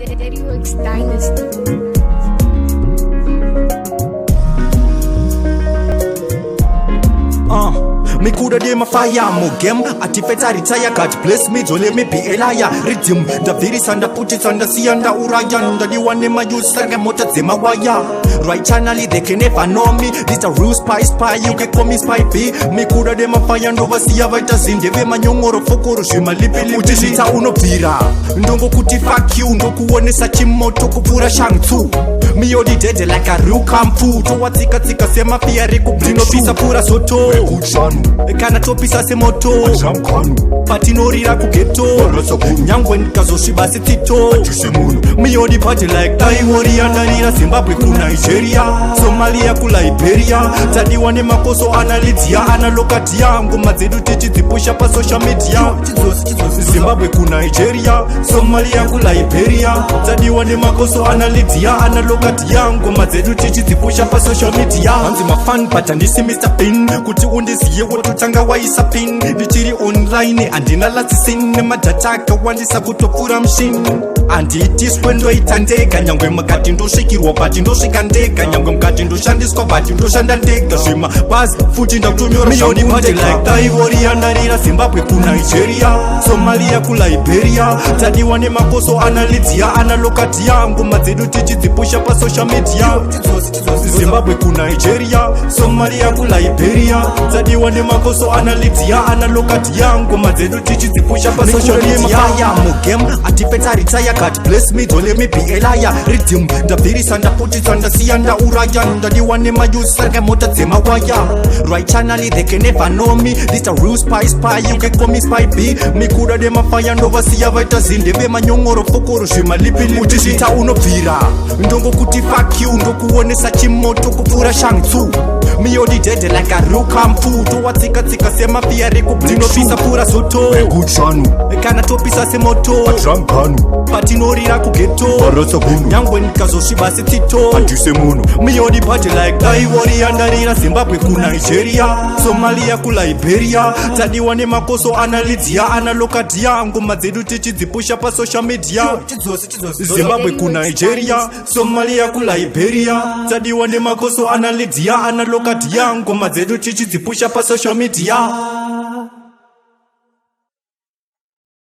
Dairyworks Dynasty. Me coulda dey my fire, mo game. Atifeta retire, God bless me, don't let me be a liar. Rhythm, the virus and the put it on the sea and the Urayan. The one name I use, Sarga Mota Zema Waya. Right channel, they can never know me. This a real spy, you can call me spy P. Me coulda dey my fire and oversee a vitas in the Vema Nyongoro Fokoro, Shima Lipi, Ujita Uno Pira. Ndongo kuti fuck you, Ndoku Sachimoto Kupura Shangtu. Me odi dead like a real kamfu. To what tika sema pia reku Dino pisa pura soto. Kana topisa se moto patinorira kugeto nyangwe nikazoshi basi tito miyodi party like Ivory andarira Zimbabwe ku Nigeria Somalia ku Liberia tadiwa ne makoso analitia analokati yangu mazedu tichizipusha pa social media Zimbabwe ku Nigeria Somalia ku Liberia tadiwa ne makoso analitia analokati yangu mazedu tichizipusha pa social media anzi mafan patandisi Mr. Pin kuti undisiye wotutanga waisa pin ndichiri online andina lasisine madataka wandisa kutopfura mshini andiitiswe ndoitandeka nyangwe mukati ndosvikirwa bati ndosvika ndega nyangwe mukati ndoshandiswa bati ndoshanda ndega zvima basi futi ndakutunyora shoni bati like Ivory andarira Zimbabwe ku Nigeria Somalia ku Liberia tadiwa ne makoso analidzia analokati yangu madzedu tichidzipusha pa social media Zimbabwe ku Nigeria Somalia ku Liberia tadiwa ne makoso analidzia analokati yangu madzedu tichidzipusha pa social media mu game atipeta retire God bless me don't let me be a liar rhythm ndavirisa ndaputisa ndasiya ndauraya ndadiwa ne mayusi sarga mota dzema waya right channel they can never know me this a real spy you can call me spy B me coulda dey mafaya ndovasiya vaita zindeve manyongoro fokoro zvima lipi uchizvita unobvira ndongo kuti fuck you ndokuonesa chimoto kupfura shangtu miyodi dead like a real kamfu towatsika sema pia reku ndinopisa pura soto kana topisa se moto patinorira kugeto nyangwe nikazosviba se tito miyodi party like Ivory andarira Zimbabwe ku Nigeria Somalia ku Liberia tadiwa ne makoso analidzia analokati yangu madzedu tichidzipusha pa social media Zimbabwe ku Nigeria Somalia ku Liberia tadiwa ne makoso analidzia analokati yangu madzedu tichidzipusha pa social media